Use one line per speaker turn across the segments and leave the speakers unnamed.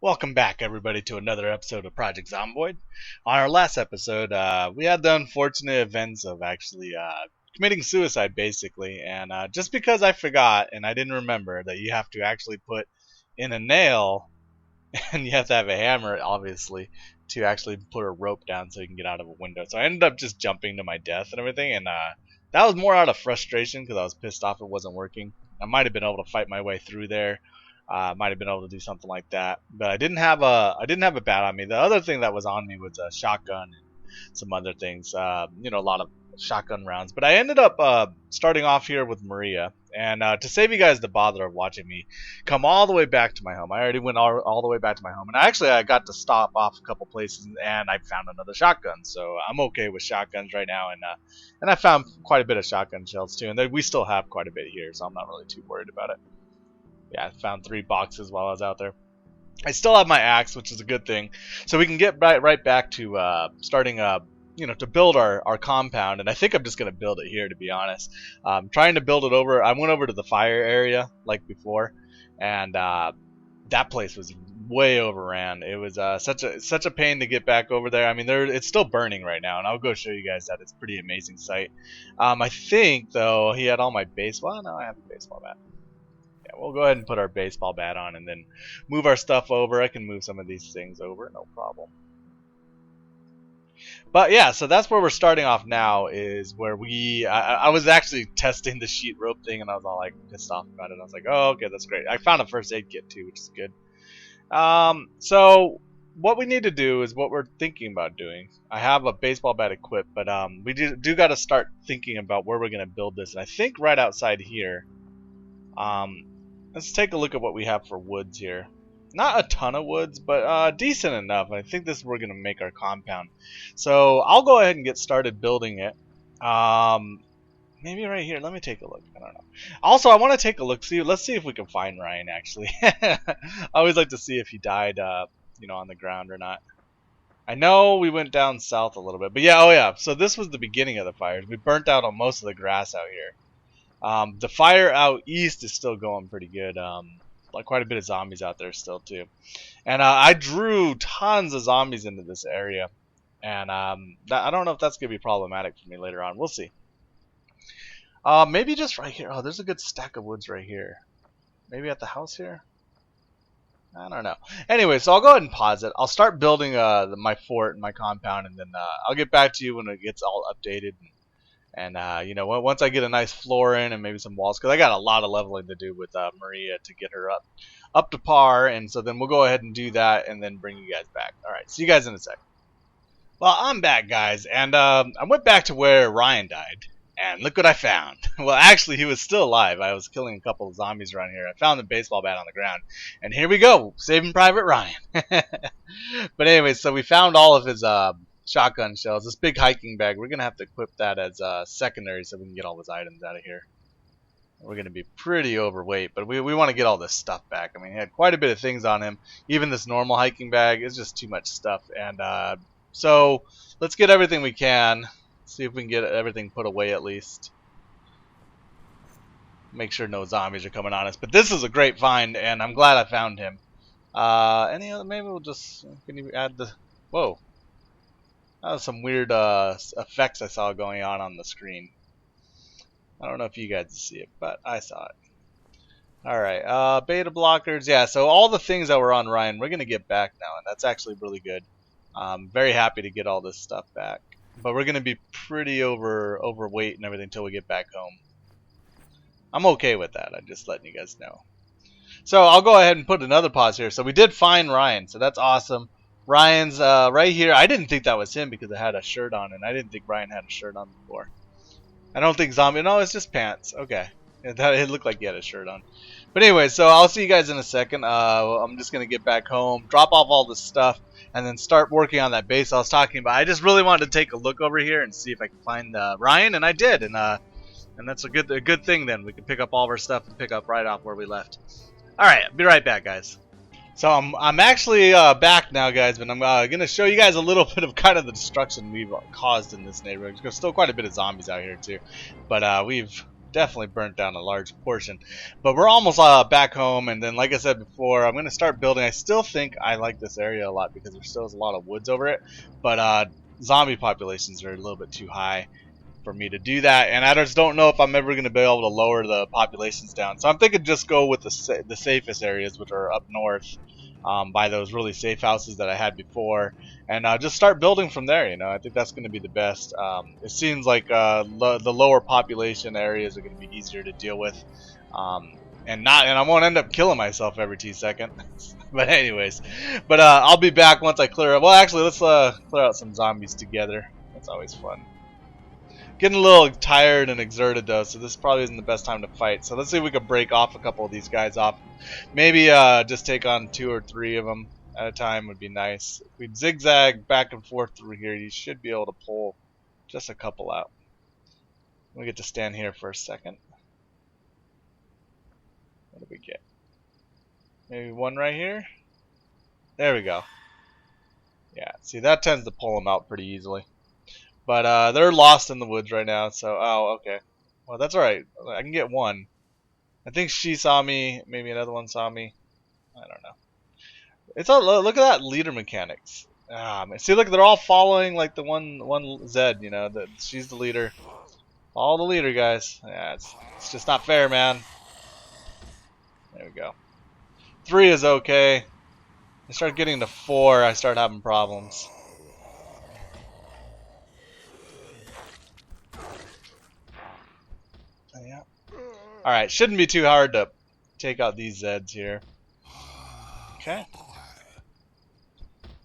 Welcome back, everybody, to another episode of Project Zomboid. On our last episode, we had the unfortunate events of actually committing suicide, basically. And just because I forgot and I didn't remember that you have to actually put in a nail and you have to have a hammer, obviously, to actually put a rope down so you can get out of a window. So I ended up just jumping to my death and everything. And that was more out of frustration because I was pissed off it wasn't working. I might have been able to fight my way through there. Might have been able to do something like that, but I didn't have a bat on me. The other thing that was on me was a shotgun and some other things. A lot of shotgun rounds. But I ended up starting off here with Maria, and to save you guys the bother of watching me come all the way back to my home, I already went all the way back to my home, and I got to stop off a couple places, and I found another shotgun. So I'm okay with shotguns right now, and I found quite a bit of shotgun shells too, and we still have quite a bit here, so I'm not really too worried about it. Yeah, I found 3 boxes while I was out there. I still have my axe, which is a good thing. So we can get right back to starting, to build our compound. And I think I'm just going to build it here, to be honest. Trying to build it over. I went over to the fire area like before. And that place was way overran. It was such a pain to get back over there. I mean, it's still burning right now. And I'll go show you guys that. It's a pretty amazing sight. I think, though, he had all my baseball. Well, no, I have a baseball bat. We'll go ahead and put our baseball bat on and then move our stuff over. I can move some of these things over, no problem. But yeah, so that's where we're starting off now, is where I was actually testing the sheet rope thing, and I was all like pissed off about it. I was like, oh, okay, that's great. I found a first aid kit too, which is good. So what we need to do is what we're thinking about doing. I have a baseball bat equipped, but we do got to start thinking about where we're going to build this. And I think right outside here, let's take a look at what we have for woods here. Not a ton of woods, but decent enough. I think this is where we're going to make our compound. So I'll go ahead and get started building it. Maybe right here. Let me take a look. I don't know. Also, I want to take a look. Let's see if we can find Ryan, actually. I always like to see if he died, on the ground or not. I know we went down south a little bit. But yeah, oh yeah. So this was the beginning of the fires. We burnt out on most of the grass out here. The fire out east is still going pretty good. Like quite a bit of zombies out there still too. And I drew tons of zombies into this area. And I don't know if that's going to be problematic for me later on. We'll see. Maybe just right here. Oh, there's a good stack of woods right here. Maybe at the house here? I don't know. Anyway, so I'll go ahead and pause it. I'll start building my fort and my compound. And then I'll get back to you when it gets all updated. And, once I get a nice floor in and maybe some walls, because I got a lot of leveling to do with Maria to get her up to par. And so then we'll go ahead and do that and then bring you guys back. All right, see you guys in a sec. Well, I'm back, guys. And I went back to where Ryan died. And look what I found. Well, actually, he was still alive. I was killing a couple of zombies around here. I found the baseball bat on the ground. And here we go, Saving Private Ryan. But anyway, so we found all of his shotgun shells. This big hiking bag, we're gonna have to equip that as secondary so we can get all those items out of here. We're gonna be pretty overweight, but we want to get all this stuff back. I mean, he had quite a bit of things on him. Even this normal hiking bag is just too much stuff. And so let's get everything we can. See if we can get everything put away at least. Make sure no zombies are coming on us. But this is a great find, and I'm glad I found him. Any other? Maybe we'll just. Can you add the? Whoa. That was some weird effects I saw going on the screen. I don't know if you guys see it, but I saw it. Alright, beta blockers. Yeah, so all the things that were on Ryan, we're going to get back now, and that's actually really good. Very happy to get all this stuff back. But we're going to be pretty overweight and everything until we get back home. I'm okay with that. I'm just letting you guys know. So I'll go ahead and put another pause here. So we did find Ryan, so that's awesome. Ryan's right here. I didn't think that was him because it had a shirt on, and I didn't think Ryan had a shirt on before. I don't think zombie. No, it's just pants. Okay, it looked like he had a shirt on. But anyway, so I'll see you guys in a second. I'm just gonna get back home, drop off all this stuff, and then start working on that base I was talking about. I just really wanted to take a look over here and see if I can find Ryan, and I did, and that's a good thing. Then we can pick up all of our stuff and pick up right off where we left. All right, I'll be right back, guys. So I'm actually back now, guys, but I'm going to show you guys a little bit of kind of the destruction we've caused in this neighborhood. There's still quite a bit of zombies out here, too. But we've definitely burnt down a large portion. But we're almost back home, and then like I said before, I'm going to start building. I still think I like this area a lot because there still is a lot of woods over it, but zombie populations are a little bit too high for me to do that, and I just don't know if I'm ever going to be able to lower the populations down. So I'm thinking just go with the safest areas, which are up north, by those really safe houses that I had before, and just start building from there. You know, I think that's going to be the best. It seems like the lower population areas are going to be easier to deal with, and I won't end up killing myself every 2 seconds. But anyways, I'll be back once I clear up. Well, actually, let's clear out some zombies together. That's always fun. Getting a little tired and exerted though, so this probably isn't the best time to fight. So let's see if we can break off a couple of these guys off. Maybe just take on 2 or 3 of them at a time would be nice. If we zigzag back and forth through here, you should be able to pull just a couple out. We get to stand here for a second. What do we get? Maybe 1 right here? There we go. Yeah, see, that tends to pull them out pretty easily. But they're lost in the woods right now, so oh, okay. Well, that's alright. I can get 1. I think she saw me, maybe another one saw me. I don't know. It's all, look at that leader mechanics. Ah, man. See, look, they're all following like the one Zed, you know, she's the leader. All the leader, guys. Yeah, it's just not fair, man. There we go. 3 is okay. I start getting to 4, I start having problems. Yeah. Alright, shouldn't be too hard to take out these Zeds here. Okay.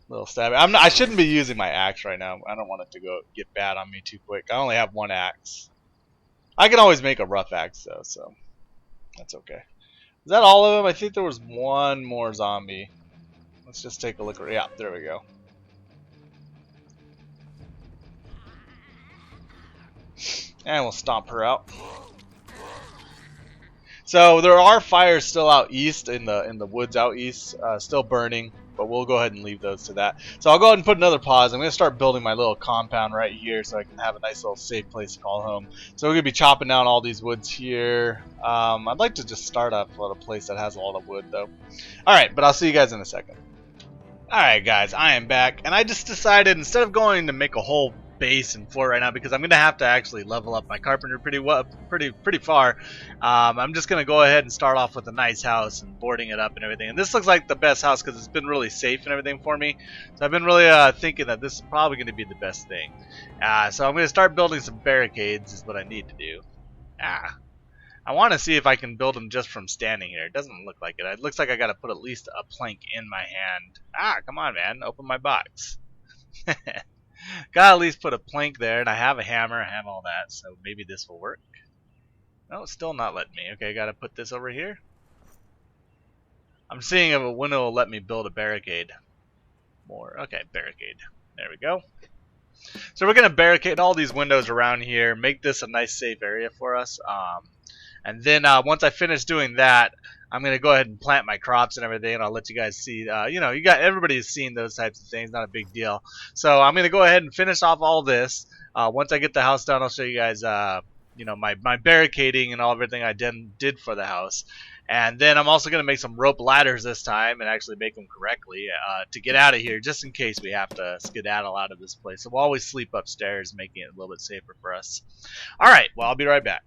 Little stab. I shouldn't be using my axe right now. I don't want it to get bad on me too quick. I only have 1 axe. I can always make a rough axe though, so that's okay. Is that all of them? I think there was 1 more zombie. Let's just take a look. Yeah, there we go. And we'll stomp her out. So there are fires still out east in the woods out east, still burning, but we'll go ahead and leave those to that. So I'll go ahead and put another pause. I'm going to start building my little compound right here so I can have a nice little safe place to call home. So we're going to be chopping down all these woods here. I'd like to just start off at a place that has a lot of wood though. Alright, but I'll see you guys in a second. Alright guys, I am back, and I just decided instead of going to make a whole base and fort right now, because I'm gonna have to actually level up my carpenter pretty far. I'm just gonna go ahead and start off with a nice house and boarding it up and everything. And this looks like the best house because it's been really safe and everything for me. So I've been really thinking that this is probably gonna be the best thing. So I'm gonna start building some barricades is what I need to do. I want to see if I can build them just from standing here. It doesn't look like it. It looks like I gotta put at least a plank in my hand. Come on, man, open my box. Gotta at least put a plank there, and I have a hammer, I have all that, so maybe this will work. No, it's still not letting me. Okay, gotta put this over here. I'm seeing if a window will let me build a barricade. More. Okay, barricade. There we go. So we're gonna barricade all these windows around here, make this a nice safe area for us. And then once I finish doing that, I'm gonna go ahead and plant my crops and everything, and I'll let you guys see. You know, everybody's seen those types of things, not a big deal. So I'm gonna go ahead and finish off all this. Once I get the house done, I'll show you guys, you know, my barricading and everything I did for the house. And then I'm also gonna make some rope ladders this time and actually make them correctly to get out of here, just in case we have to skedaddle out of this place. So we'll always sleep upstairs, making it a little bit safer for us. All right, well, I'll be right back.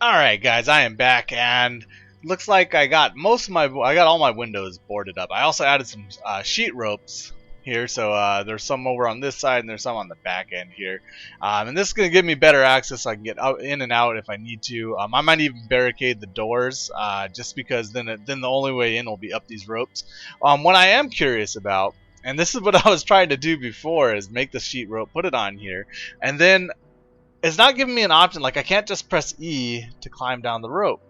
Alright guys, I am back, and looks like I got all my windows boarded up. I also added some sheet ropes here, so there's some over on this side and there's some on the back end here. And this is going to give me better access so I can get out, in and out if I need to. I might even barricade the doors, just because then the only way in will be up these ropes. What I am curious about, and this is what I was trying to do before, is make the sheet rope, put it on here, and then it's not giving me an option. Like, I can't just press E to climb down the rope.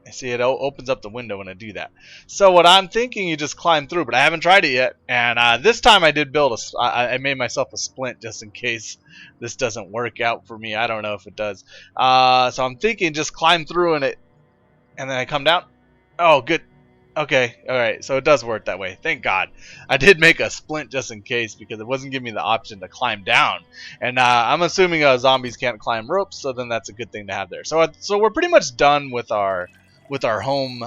I see it opens up the window when I do that. So what I'm thinking, you just climb through, but I haven't tried it yet. And this time I did build I made myself a splint just in case this doesn't work out for me. I don't know if it does. So I'm thinking just climb through and then I come down. Oh, good. Okay, alright, so it does work that way. Thank God. I did make a splint just in case because it wasn't giving me the option to climb down. And I'm assuming zombies can't climb ropes, so then that's a good thing to have there. So we're pretty much done with our home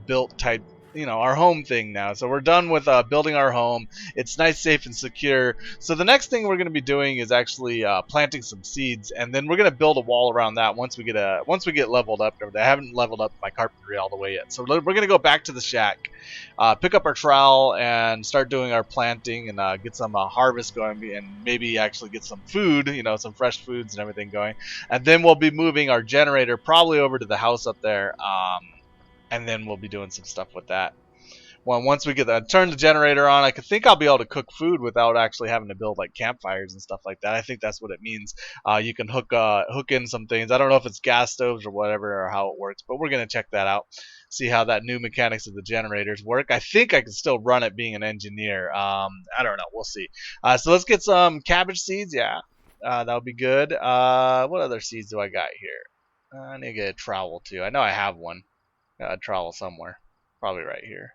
built type, our home thing now. So we're done with building our home. It's nice, safe, and secure. So the next thing we're going to be doing is actually planting some seeds, and then we're going to build a wall around that once we get leveled up. I haven't leveled up my carpentry all the way yet. So we're going to go back to the shack, pick up our trowel, and start doing our planting and get some harvest going, and maybe actually get some food, some fresh foods and everything going. And then we'll be moving our generator probably over to the house up there. And then we'll be doing some stuff with that. Well, once we turn the generator on, I think I'll be able to cook food without actually having to build like campfires and stuff like that. I think that's what it means. You can hook in some things. I don't know if it's gas stoves or whatever or how it works, but we're gonna check that out. See how that new mechanics of the generators work. I think I can still run it being an engineer. I don't know. We'll see. So let's get some cabbage seeds. Yeah, that would be good. What other seeds do I got here? I need to get a trowel too. I know I have one. Trowel somewhere. Probably right here.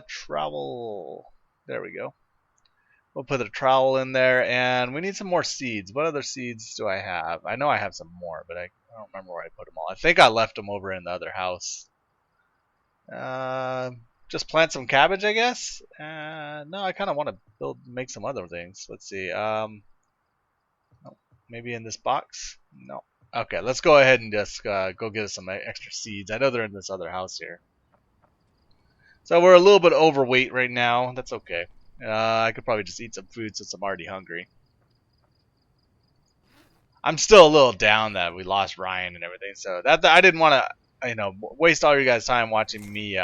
Trowel. There we go. We'll put a trowel in there, and we need some more seeds. What other seeds do I have? I know I have some more, but I don't remember where I put them all. I think I left them over in the other house. Just plant some cabbage, I guess? No, I kind of want to make some other things. Let's see. No, maybe in this box? No. Okay, let's go ahead and just go get us some extra seeds. I know they're in this other house here. So we're a little bit overweight right now. That's okay. I could probably just eat some food since I'm already hungry. I'm still a little down that we lost Ryan and everything. So that I didn't want to, waste all your guys' time watching me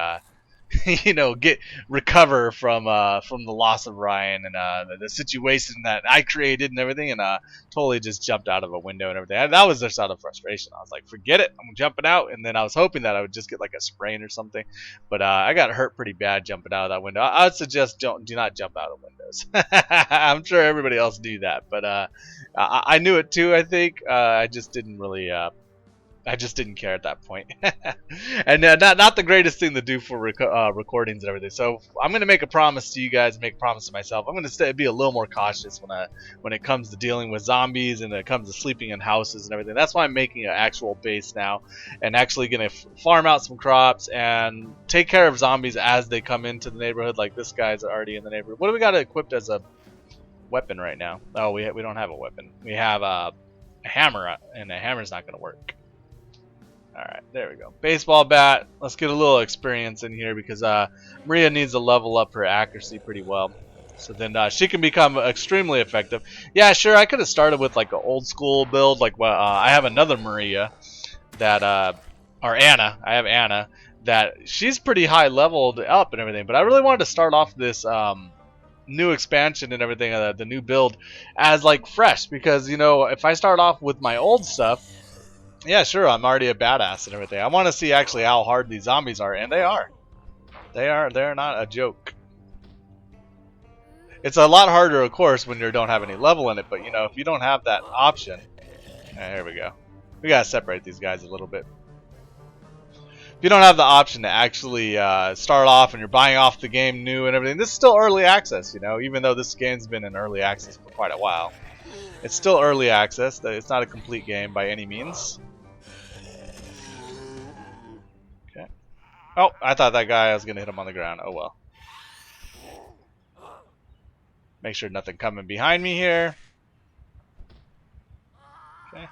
recover from the loss of Ryan and the situation that I created and everything, and totally just jumped out of a window and everything. That was just out of frustration. I was like, forget it, I'm jumping out. And then I was hoping that I would just get like a sprain or something, but I got hurt pretty bad jumping out of that window. I would suggest do not jump out of windows. I'm sure everybody else knew that, but I knew it too. I think I just didn't really. I just didn't care at that point. And not the greatest thing to do for recordings and everything. So I'm going to make a promise to you guys, make a promise to myself. I'm going to be a little more cautious when it comes to dealing with zombies and when it comes to sleeping in houses and everything. That's why I'm making an actual base now and actually going to farm out some crops and take care of zombies as they come into the neighborhood. Like this guy's already in the neighborhood. What do we got equipped as a weapon right now? Oh, we don't have a weapon. We have a hammer, and a hammer's not going to work. Alright, there we go. Baseball bat. Let's get a little experience in here because Maria needs to level up her accuracy pretty well. So then she can become extremely effective. Yeah, sure, I could have started with like an old school build. Like I have another Maria that, or Anna. I have Anna that she's pretty high leveled up and everything. But I really wanted to start off this new expansion and everything, the new build, as like fresh. Because, if I start off with my old stuff, yeah, sure, I'm already a badass and everything. I want to see actually how hard these zombies are, and they are. They're not a joke. It's a lot harder, of course, when you don't have any level in it, but, if you don't have that option... here we go. We gotta separate these guys a little bit. If you don't have the option to actually start off and you're buying off the game new and everything, this is still early access, even though this game's been in early access for quite a while. It's still early access. It's not a complete game by any means. Okay. Oh, I thought that guy, I was going to hit him on the ground. Oh, well. Make sure nothing coming behind me here. Okay.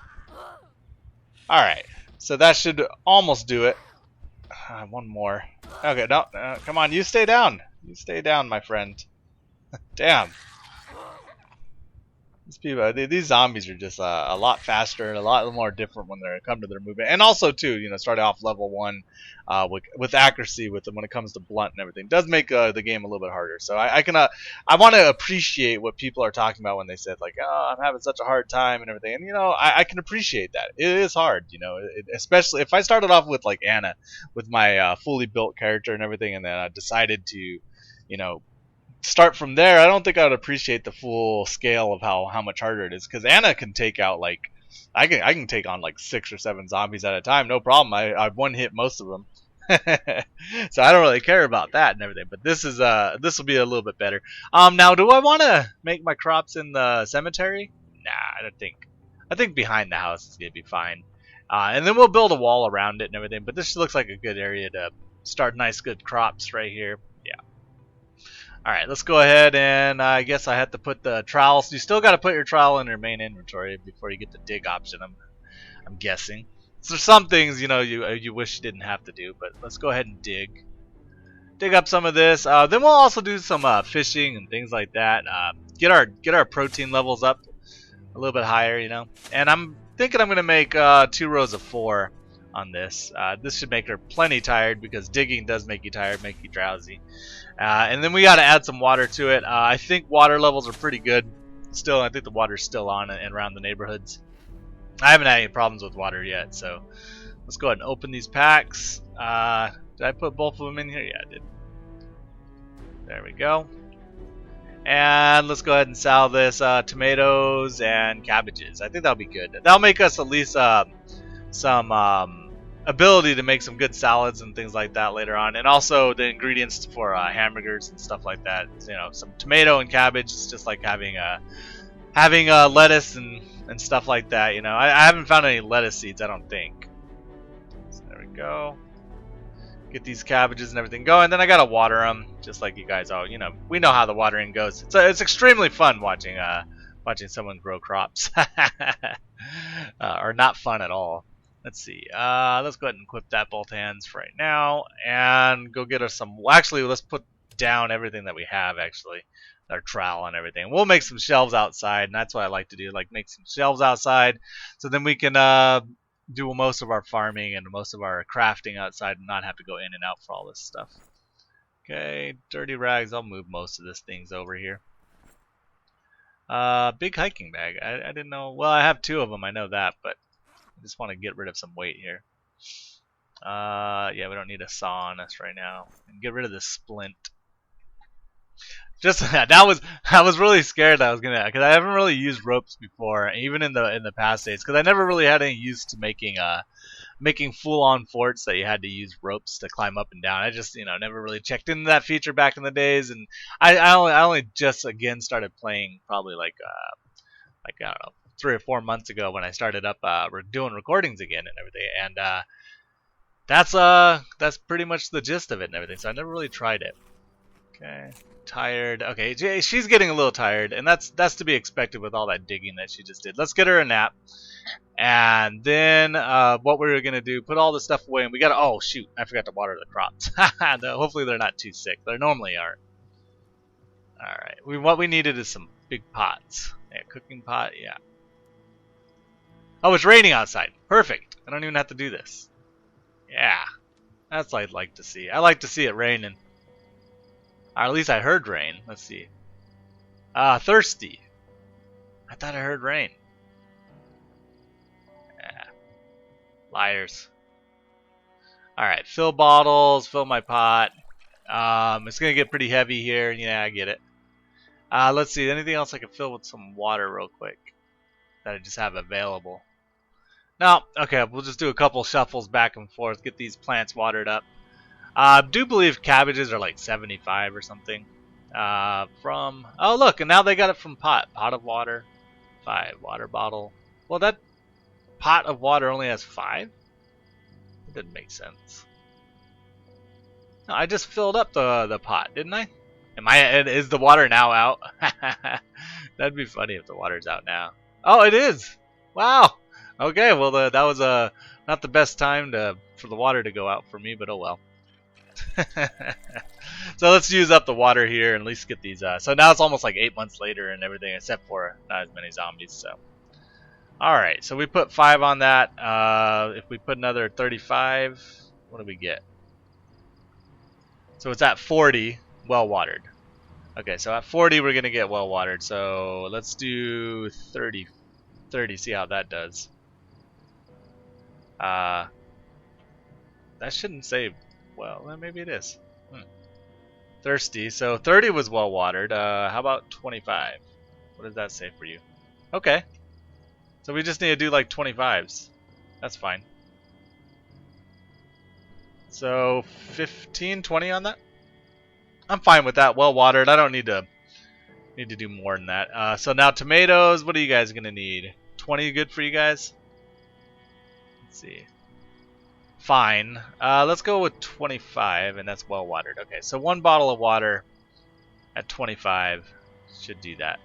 Alright. So that should almost do it. One more. Okay, no, come on. You stay down. You stay down, my friend. Damn. These zombies are just a lot faster and a lot more different when they come to their movement, and also too, starting off level 1 with accuracy with them when it comes to blunt and everything does make the game a little bit harder. So I want to appreciate what people are talking about when they said like, oh, I'm having such a hard time and everything, and I can appreciate that. It is hard, especially if I started off with like Anna with my fully built character and everything, and then I decided to, start from there. I don't think I would appreciate the full scale of how much harder it is, because Anna can take out I can take on like 6 or 7 zombies at a time, no problem. I've one hit most of them. So I don't really care about that and everything. But this will be a little bit better. Now do I want to make my crops in the cemetery? Nah, I don't think. I think behind the house is gonna be fine. And then we'll build a wall around it and everything. But this looks like a good area to start nice, good crops right here. Yeah. All right, let's go ahead and I guess I have to put the trowels. You still got to put your trowel in your main inventory before you get the dig option. I'm guessing. So some things you wish you didn't have to do, but let's go ahead and dig up some of this. Then we'll also do some fishing and things like that. Get our protein levels up a little bit higher, And I'm thinking I'm gonna make 2 rows of 4 on this. This should make her plenty tired because digging does make you tired, make you drowsy. And then we got to add some water to it. I think water levels are pretty good. Still, I think the water's still on and around the neighborhoods. I haven't had any problems with water yet, so let's go ahead and open these packs. Did I put both of them in here? Yeah, I did. There we go. And let's go ahead and sell this tomatoes and cabbages. I think that'll be good. That'll make us at least some ability to make some good salads and things like that later on, and also the ingredients for hamburgers and stuff like that. Some tomato and cabbage. It's just like having lettuce and stuff like that. I haven't found any lettuce seeds, I don't think. So there we go. Get these cabbages and everything going. Then I gotta water them, just like you guys all. We know how the watering goes. It's extremely fun watching someone grow crops, or not fun at all. Let's see. Let's go ahead and equip that both hands for right now, and go get us some. Well, actually, let's put down everything that we have. Actually, our trowel and everything. We'll make some shelves outside, and that's what I like to do. Like make some shelves outside, so then we can do most of our farming and most of our crafting outside, and not have to go in and out for all this stuff. Okay, dirty rags. I'll move most of these things over here. Big hiking bag. I didn't know. Well, I have 2 of them. I know that, but I just want to get rid of some weight here. Yeah, we don't need a saw on us right now. And get rid of this splint. Just I was really scared that I was gonna, because I haven't really used ropes before, even in the past days, because I never really had any use to making full-on forts that you had to use ropes to climb up and down. I just never really checked into that feature back in the days, and I only just again started playing probably like I don't know, 3 or 4 months ago when I started up doing recordings again and everything, and that's pretty much the gist of it and everything. So I never really tried it. Okay, tired. Okay, she's getting a little tired, and that's to be expected with all that digging that she just did. Let's get her a nap, and then what we're gonna do? Put all this stuff away, and we gotta. Oh shoot! I forgot to water the crops. Hopefully they're not too sick. They normally aren't. All right. What we needed is some big pots. Yeah, cooking pot. Yeah. Oh, it's raining outside. Perfect. I don't even have to do this. Yeah. That's what I'd like to see. I like to see it raining. Or at least I heard rain. Let's see. Thirsty. I thought I heard rain. Yeah. Liars. Alright, fill bottles, fill my pot. It's going to get pretty heavy here. Yeah, I get it. Let's see. Anything else I can fill with some water real quick that I just have available? No, okay, we'll just do a couple shuffles back and forth, get these plants watered up. I do believe cabbages are like 75 or something. Oh look, and now they got it from pot of water, 5 water bottle. Well, that pot of water only has 5. It didn't make sense. No, I just filled up the pot, didn't I? Is the water now out? That'd be funny if the water's out now. Oh, it is. Wow. Okay, well that was not the best time for the water to go out for me, but oh well. So let's use up the water here and at least get these. So now it's almost like 8 months later and everything, except for not as many zombies. So, all right. So we put 5 on that. If we put another 35, what do we get? So it's at 40, well watered. Okay, so at 40 we're gonna get well watered. So let's do 30. See how that does. That shouldn't say well. Maybe it is. Thirsty. So 30 was well watered. How about 25? What does that say for you? Okay. So we just need to do like 25s. That's fine. So 15, 20 on that. I'm fine with that. Well watered. I don't need to do more than that. So now tomatoes. What are you guys gonna need? 20 good for you guys? Let's see. Fine. Let's go with 25, and that's well watered. Okay, so 1 bottle of water at 25 should do that.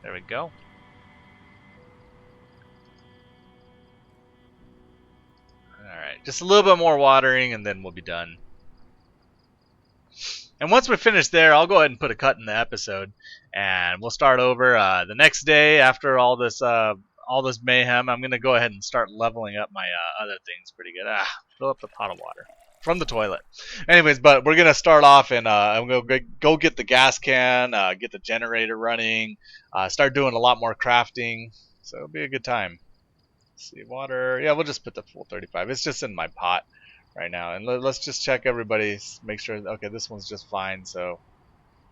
There we go. Alright, just a little bit more watering and then we'll be done. And once we're finished there, I'll go ahead and put a cut in the episode and we'll start over the next day after all this mayhem. I'm going to go ahead and start leveling up my other things pretty good. Fill up the pot of water from the toilet. Anyways, but we're going to start off and I'm going to go get the gas can, get the generator running, start doing a lot more crafting. So it'll be a good time. Let's see, water. Yeah, we'll just put the full 35. It's just in my pot right now. And let's just check everybody's, make sure. Okay, this one's just fine, so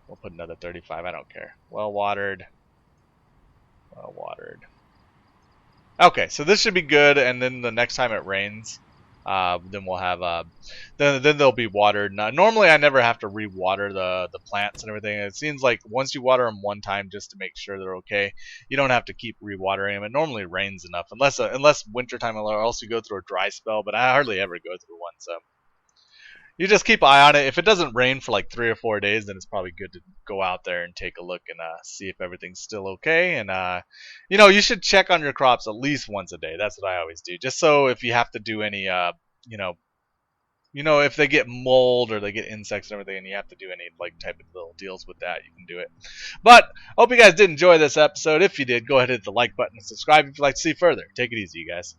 we'll put another 35. I don't care. Well watered. Well watered. Okay, so this should be good, and then the next time it rains, then we'll have then they'll be watered. Now, normally I never have to re-water the plants and everything. It seems like once you water them one time just to make sure they're okay, you don't have to keep re-watering them. It normally rains enough, unless wintertime, or else you go through a dry spell. But I hardly ever go through one, so you just keep an eye on it. If it doesn't rain for like 3 or 4 days, then it's probably good to go out there and take a look and see if everything's still okay. And you should check on your crops at least once a day. That's what I always do, just so if you have to do any if they get mold or they get insects and everything, and you have to do any like type of little deals with that, you can do it. But I hope you guys did enjoy this episode. If you did, go ahead and hit the like button and subscribe if you'd like to see further. Take it easy, you guys.